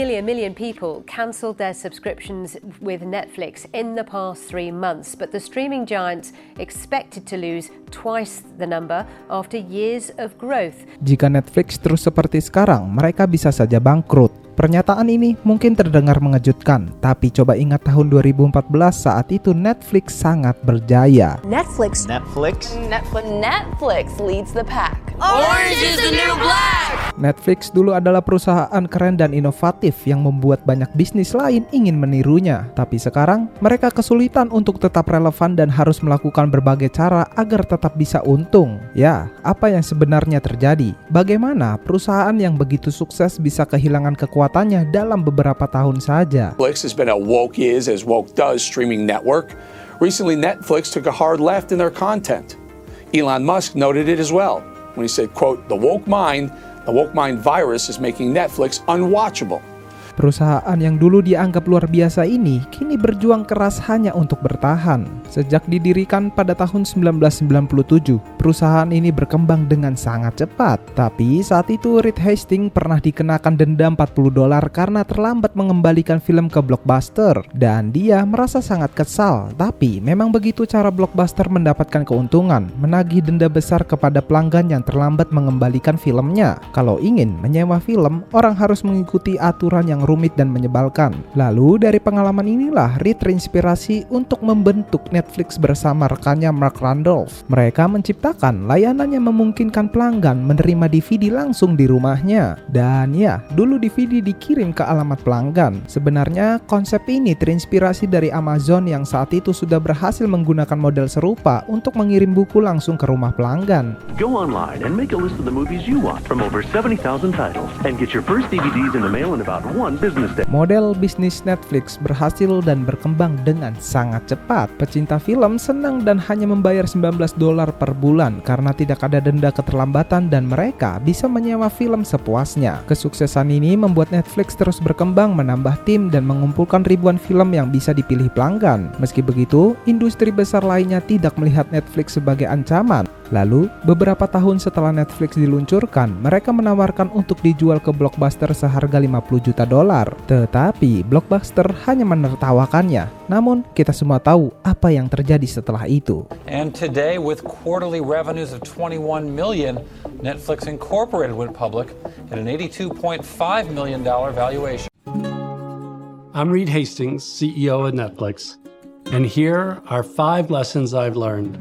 Million people cancelled their subscriptions with Netflix in the past 3 months, but the streaming giants expected to lose twice the number after years of growth. Jika Netflix terus seperti sekarang, mereka bisa saja bangkrut. Pernyataan ini mungkin terdengar mengejutkan, tapi coba ingat tahun 2014 saat itu Netflix sangat berjaya. Netflix leads the pack. Orange is the new black. Netflix dulu adalah perusahaan keren dan inovatif yang membuat banyak bisnis lain ingin menirunya. Tapi sekarang mereka kesulitan untuk tetap relevan dan harus melakukan berbagai cara agar tetap bisa untung. Ya, apa yang sebenarnya terjadi? Bagaimana perusahaan yang begitu sukses bisa kehilangan kekuatannya dalam beberapa tahun saja? Netflix has been a woke is as woke does streaming network. Recently, Netflix took a hard left in their content. Elon Musk noted it as well when he said, quote, the woke mind virus is making Netflix unwatchable. Perusahaan yang dulu dianggap luar biasa ini kini berjuang keras hanya untuk bertahan. Sejak didirikan pada tahun 1997, perusahaan ini berkembang dengan sangat cepat. Tapi saat itu Reed Hastings pernah dikenakan denda $40 karena terlambat mengembalikan film ke Blockbuster. Dan dia merasa sangat kesal. Tapi memang begitu cara Blockbuster mendapatkan keuntungan, menagih denda besar kepada pelanggan yang terlambat mengembalikan filmnya. Kalau ingin menyewa film, orang harus mengikuti aturan yang rumit dan menyebalkan. Lalu dari pengalaman inilah Reed terinspirasi untuk membentuk Netflix bersama rekannya Mark Randolph. Mereka menciptakan layanan yang memungkinkan pelanggan menerima DVD langsung di rumahnya. Dan ya, dulu DVD dikirim ke alamat pelanggan. Sebenarnya konsep ini terinspirasi dari Amazon yang saat itu sudah berhasil menggunakan model serupa untuk mengirim buku langsung ke rumah pelanggan. Go online and make a list of the movies you want from over 70,000 titles and get your first DVDs in the mail in about one business day. Model bisnis Netflix berhasil dan berkembang dengan sangat cepat. Pecinta film senang dan hanya membayar $19 per bulan karena tidak ada denda keterlambatan dan mereka bisa menyewa film sepuasnya. Kesuksesan ini membuat Netflix terus berkembang, menambah tim dan mengumpulkan ribuan film yang bisa dipilih pelanggan. Meski begitu, industri besar lainnya tidak melihat Netflix sebagai ancaman. Lalu, beberapa tahun setelah Netflix diluncurkan, mereka menawarkan untuk dijual ke Blockbuster seharga $50 juta. Tetapi Blockbuster hanya menertawakannya. Namun, kita semua tahu apa yang terjadi setelah itu. And today, with quarterly revenues of $21 million, Netflix Incorporated went public at an $82.5 million valuation. I'm Reed Hastings, CEO of Netflix, and here are 5 lessons I've learned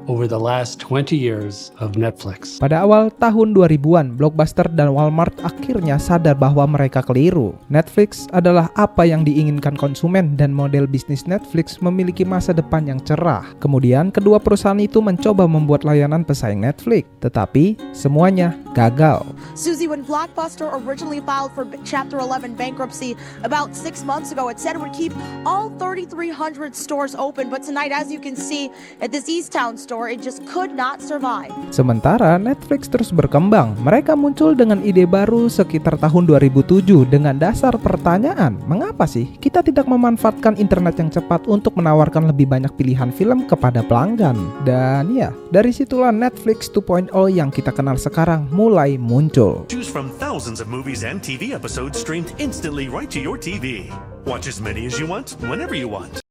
over the last 20 years of Netflix. Pada awal tahun 2000-an, Blockbuster dan Walmart akhirnya sadar bahwa mereka keliru. Netflix adalah apa yang diinginkan konsumen dan model bisnis Netflix memiliki masa depan yang cerah. Kemudian kedua perusahaan itu mencoba membuat layanan pesaing Netflix, tetapi semuanya gagal. Susie, when Blockbuster originally filed for Chapter 11 bankruptcy about 6 months ago, it said it would keep all 3,300 stores open, but tonight, as you can see at this Easttown store, it just could not survive. Sementara Netflix terus berkembang, mereka muncul dengan ide baru sekitar tahun 2007 dengan dasar pertanyaan, mengapa sih kita tidak memanfaatkan internet yang cepat untuk menawarkan lebih banyak pilihan film kepada pelanggan? Dan ya, dari situlah Netflix 2.0 yang kita kenal sekarang mulai muncul. Choose from thousands of movies and TV episodes streamed instantly right to your TV. Watch as many as you want, whenever you want.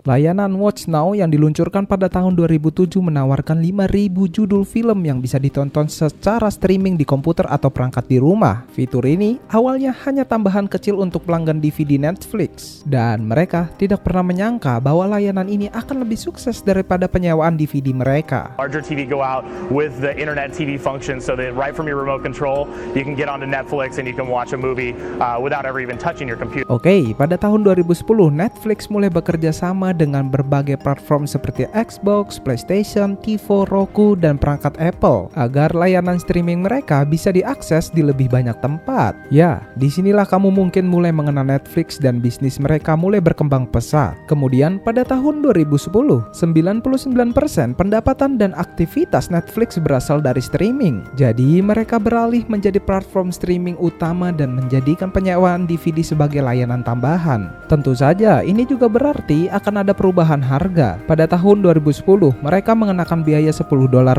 Layanan Watch Now yang diluncurkan pada tahun 2007 menawarkan 5.000 judul film yang bisa ditonton secara streaming di komputer atau perangkat di rumah. Fitur ini awalnya hanya tambahan kecil untuk pelanggan DVD Netflix. Dan mereka tidak pernah menyangka bahwa layanan ini akan lebih sukses daripada penyewaan DVD mereka. Larger TV go out with the internet TV function so that right from your remote control you can get onto Netflix and you can watch a movie without ever even touching your computer. Oke, pada tahun 2010 Netflix mulai bekerja sama dengan berbagai platform seperti Xbox, PlayStation, TiVo, Roku, dan perangkat Apple agar layanan streaming mereka bisa diakses di lebih banyak tempat. Ya, disinilah kamu mungkin mulai mengenal Netflix dan bisnis mereka mulai berkembang pesat. Kemudian pada tahun 2010, 99% pendapatan dan aktivitas Netflix berasal dari streaming. Jadi mereka beralih menjadi platform streaming utama dan menjadikan penyewaan DVD sebagai layanan tambahan. Tentu saja ini juga berarti akan ada perubahan harga. Pada tahun 2010, mereka mengenakan biaya $10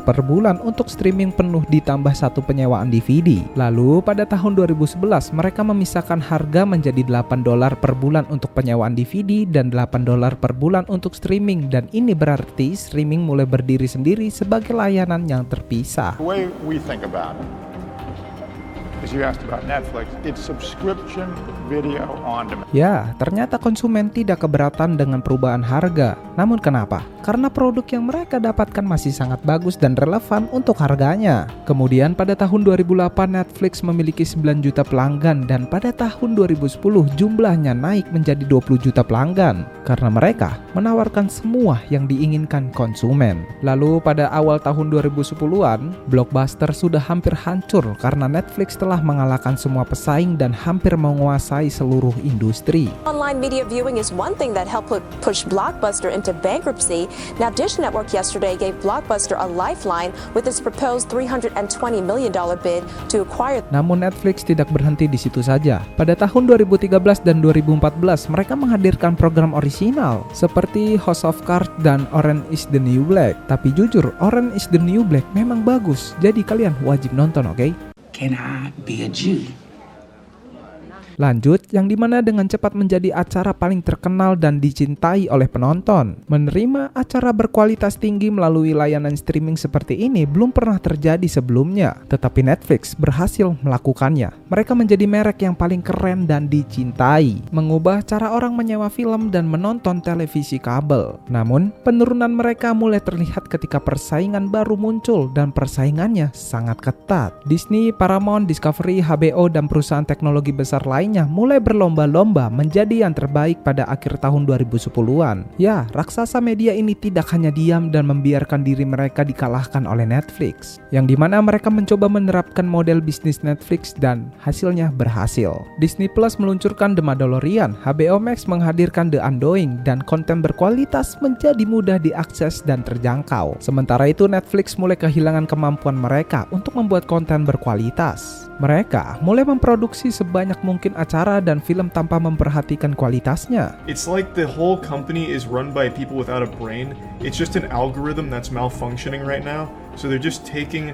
per bulan untuk streaming penuh ditambah satu penyewaan DVD. Lalu pada tahun 2011, mereka memisahkan harga menjadi $8 per bulan untuk penyewaan DVD dan $8 per bulan untuk streaming, dan ini berarti streaming mulai berdiri sendiri sebagai layanan yang terpisah. The way we think about it, as you asked about Netflix, it's subscription video on demand. Ya, ternyata konsumen tidak keberatan dengan perubahan harga. Namun kenapa? Karena produk yang mereka dapatkan masih sangat bagus dan relevan untuk harganya. Kemudian pada tahun 2008 Netflix memiliki 9 juta pelanggan, dan pada tahun 2010 jumlahnya naik menjadi 20 juta pelanggan karena mereka menawarkan semua yang diinginkan konsumen. Lalu pada awal tahun 2010-an, Blockbuster sudah hampir hancur karena Netflix telah mengalahkan semua pesaing dan hampir menguasai seluruh industri. Online media viewing is one thing that helped push Blockbuster into bankruptcy. Now, Dish Network yesterday gave Blockbuster a lifeline with its proposed $320 million bid to acquire. Namun Netflix tidak berhenti di situ saja. Pada tahun 2013 dan 2014, mereka menghadirkan program orisinal seperti House of Cards dan Orange is the New Black. Tapi jujur, Orange is the New Black memang bagus. Jadi kalian wajib nonton, oke? Can I be a Jew? Lanjut, yang dimana dengan cepat menjadi acara paling terkenal dan dicintai oleh penonton. Menerima acara berkualitas tinggi melalui layanan streaming seperti ini belum pernah terjadi sebelumnya. Tetapi Netflix berhasil melakukannya. Mereka menjadi merek yang paling keren dan dicintai, mengubah cara orang menyewa film dan menonton televisi kabel. Namun, penurunan mereka mulai terlihat ketika persaingan baru muncul dan persaingannya sangat ketat. Disney, Paramount, Discovery, HBO, dan perusahaan teknologi besar lainnya mulai berlomba-lomba menjadi yang terbaik pada akhir tahun 2010-an. Ya, raksasa media ini tidak hanya diam dan membiarkan diri mereka dikalahkan oleh Netflix, yang dimana mereka mencoba menerapkan model bisnis Netflix dan hasilnya berhasil. Disney Plus meluncurkan The Mandalorian, HBO Max menghadirkan The Undoing, dan konten berkualitas menjadi mudah diakses dan terjangkau. Sementara itu Netflix mulai kehilangan kemampuan mereka untuk membuat konten berkualitas. Mereka mulai memproduksi sebanyak mungkin acara dan film tanpa memperhatikan kualitasnya. It's like the whole company is run by people without a brain. It's just an algorithm that's malfunctioning right now. So they're just taking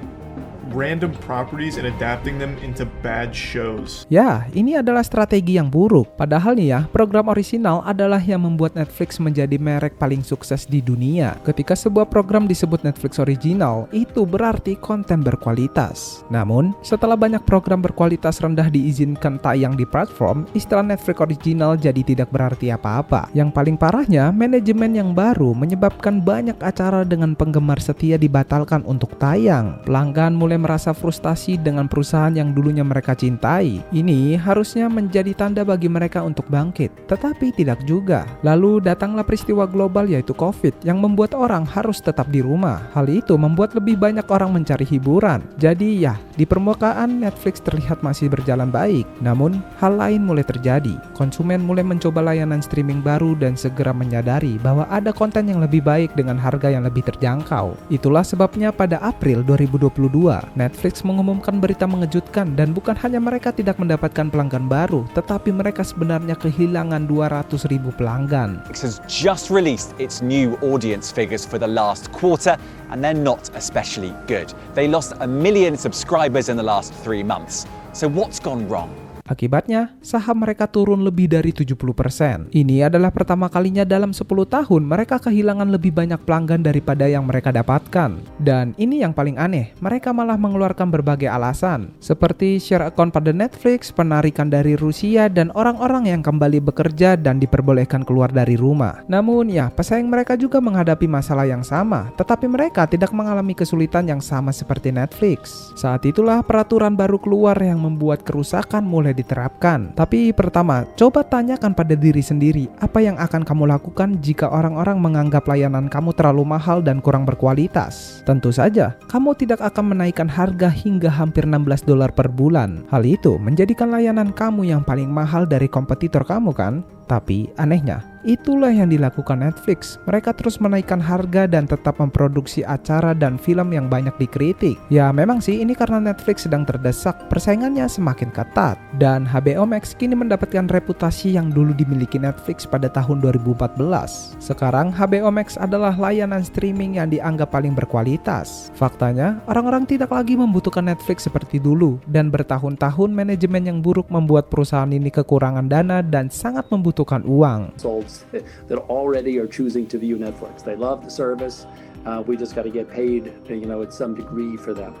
random properties and adapting them into bad shows. Ya, ini adalah strategi yang buruk. Padahal nih ya, program orisinal adalah yang membuat Netflix menjadi merek paling sukses di dunia. Ketika sebuah program disebut Netflix Original, itu berarti konten berkualitas. Namun, setelah banyak program berkualitas rendah diizinkan tayang di platform, istilah Netflix Original jadi tidak berarti apa-apa. Yang paling parahnya, manajemen yang baru menyebabkan banyak acara dengan penggemar setia dibatalkan untuk tayang. Pelanggan mulai merasa frustasi dengan perusahaan yang dulunya mereka cintai. Ini harusnya menjadi tanda bagi mereka untuk bangkit, tetapi tidak juga. Lalu datanglah peristiwa global yaitu COVID yang membuat orang harus tetap di rumah. Hal itu membuat lebih banyak orang mencari hiburan. Jadi ya, di permukaan Netflix terlihat masih berjalan baik. Namun, hal lain mulai terjadi. Konsumen mulai mencoba layanan streaming baru dan segera menyadari bahwa ada konten yang lebih baik dengan harga yang lebih terjangkau. Itulah sebabnya pada April 2022, Netflix mengumumkan berita mengejutkan, dan bukan hanya mereka tidak mendapatkan pelanggan baru, tetapi mereka sebenarnya kehilangan 200.000 pelanggan. Netflix has just released its new audience figures for the last quarter, and they're not especially good. They lost 1 million subscribers in the last 3 months. So what's gone wrong? Akibatnya, saham mereka turun lebih dari 70%. Ini adalah pertama kalinya dalam 10 tahun mereka kehilangan lebih banyak pelanggan daripada yang mereka dapatkan. Dan ini yang paling aneh, mereka malah mengeluarkan berbagai alasan, seperti share account pada Netflix, penarikan dari Rusia, dan orang-orang yang kembali bekerja dan diperbolehkan keluar dari rumah. Namun ya, pesaing mereka juga menghadapi masalah yang sama, tetapi mereka tidak mengalami kesulitan yang sama seperti Netflix. Saat itulah peraturan baru keluar yang membuat kerusakan mulai diterapkan. Tapi pertama, coba tanyakan pada diri sendiri, apa yang akan kamu lakukan jika orang-orang menganggap layanan kamu terlalu mahal dan kurang berkualitas? Tentu saja, kamu tidak akan menaikkan harga hingga hampir $16 per bulan. Hal itu menjadikan layanan kamu yang paling mahal dari kompetitor kamu kan? Tapi anehnya, itulah yang dilakukan Netflix. Mereka terus menaikkan harga dan tetap memproduksi acara dan film yang banyak dikritik. Ya memang sih ini karena Netflix sedang terdesak, persaingannya semakin ketat. Dan HBO Max kini mendapatkan reputasi yang dulu dimiliki Netflix pada tahun 2014. Sekarang HBO Max adalah layanan streaming yang dianggap paling berkualitas. Faktanya, orang-orang tidak lagi membutuhkan Netflix seperti dulu, dan bertahun-tahun manajemen yang buruk membuat perusahaan ini kekurangan dana dan sangat membutuhkan uang. That already are choosing to view Netflix. They love the service. We just got to get paid, at some degree for them.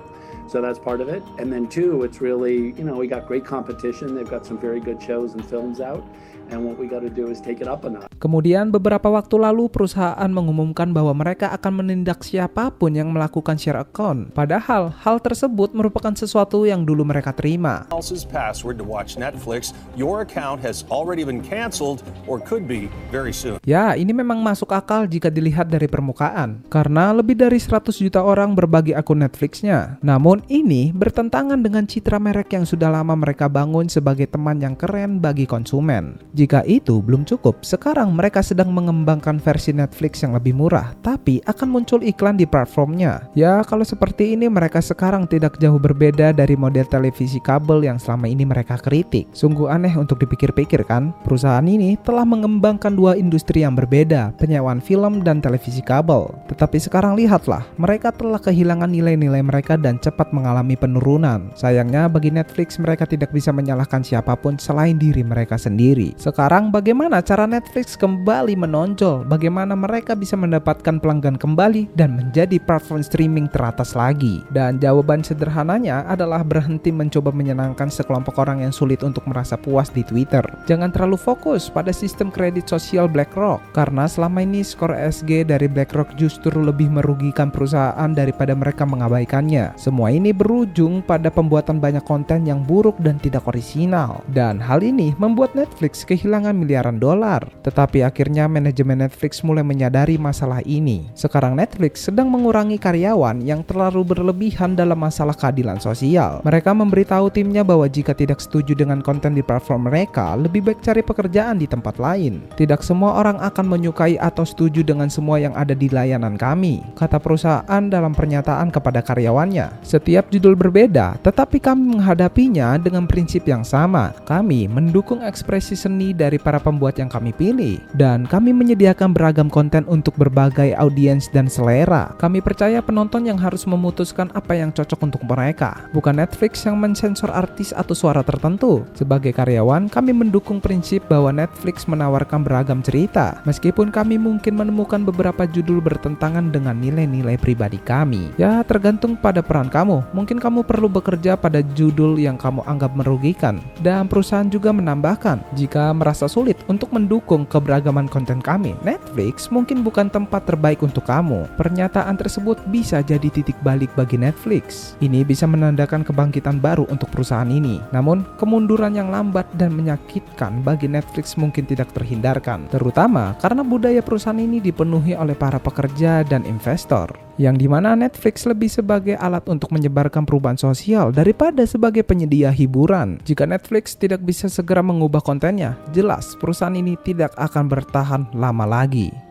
So that's part of it. And then two, it's really, we got great competition. They've got some very good shows and films out. And what we got to do is take it up a notch. Kemudian beberapa waktu lalu perusahaan mengumumkan bahwa mereka akan menindak siapapun yang melakukan share account. Padahal hal tersebut merupakan sesuatu yang dulu mereka terima. Else's password to watch Netflix, your account has already been canceled or could be very soon. Ya, ini memang masuk akal jika dilihat dari permukaan. Karena lebih dari 100 juta orang berbagi akun Netflix-nya. Namun ini bertentangan dengan citra merek yang sudah lama mereka bangun sebagai teman yang keren bagi konsumen. Jika itu belum cukup, sekarang mereka sedang mengembangkan versi Netflix yang lebih murah, tapi akan muncul iklan di platformnya. Ya, kalau seperti ini mereka sekarang tidak jauh berbeda dari model televisi kabel yang selama ini mereka kritik. Sungguh aneh untuk dipikir-pikir kan? Perusahaan ini telah mengembangkan dua industri yang berbeda, penyewaan film dan televisi kabel. Tetapi sekarang lihatlah, mereka telah kehilangan nilai-nilai mereka dan cepat mengalami penurunan. Sayangnya bagi Netflix mereka tidak bisa menyalahkan siapapun selain diri mereka sendiri. Sekarang bagaimana cara Netflix kembali menonjol? Bagaimana mereka bisa mendapatkan pelanggan kembali dan menjadi platform streaming teratas lagi? Dan jawaban sederhananya adalah berhenti mencoba menyenangkan sekelompok orang yang sulit untuk merasa puas di Twitter. Jangan terlalu fokus pada sistem kredit sosial BlackRock, karena selama ini skor ESG dari BlackRock justru lebih merugikan perusahaan daripada mereka mengabaikannya. Semua ini berujung pada pembuatan banyak konten yang buruk dan tidak orisinal. Dan hal ini membuat Netflix kehilangan miliaran dolar. Tetapi akhirnya manajemen Netflix mulai menyadari masalah ini. Sekarang Netflix sedang mengurangi karyawan yang terlalu berlebihan dalam masalah keadilan sosial. Mereka memberitahu timnya bahwa jika tidak setuju dengan konten di platform mereka, lebih baik cari pekerjaan di tempat lain. Tidak semua orang akan menyukai atau setuju dengan semua yang ada di layanan kami, kata perusahaan dalam pernyataan kepada karyawannya. Setiap judul berbeda, tetapi kami menghadapinya dengan prinsip yang sama. Kami mendukung ekspresi seni dari para pembuat yang kami pilih, dan kami menyediakan beragam konten untuk berbagai audiens dan selera. Kami percaya penonton yang harus memutuskan apa yang cocok untuk mereka, bukan Netflix yang mensensor artis atau suara tertentu. Sebagai karyawan, kami mendukung prinsip bahwa Netflix menawarkan beragam cerita, meskipun kami mungkin menemukan beberapa judul bertentangan dengan nilai-nilai pribadi kami. Ya, tergantung pada peran kamu. Mungkin kamu perlu bekerja pada judul yang kamu anggap merugikan. Dan perusahaan juga menambahkan, jika merasa sulit untuk mendukung keberagaman konten kami, Netflix mungkin bukan tempat terbaik untuk kamu. Pernyataan tersebut bisa jadi titik balik bagi Netflix. Ini bisa menandakan kebangkitan baru untuk perusahaan ini. Namun, kemunduran yang lambat dan menyakitkan bagi Netflix mungkin tidak terhindarkan, terutama karena budaya perusahaan ini dipenuhi oleh para pekerja dan investor, yang dimana Netflix lebih sebagai alat untuk menyebarkan perubahan sosial daripada sebagai penyedia hiburan. Jika Netflix tidak bisa segera mengubah kontennya, jelas perusahaan ini tidak akan bertahan lama lagi.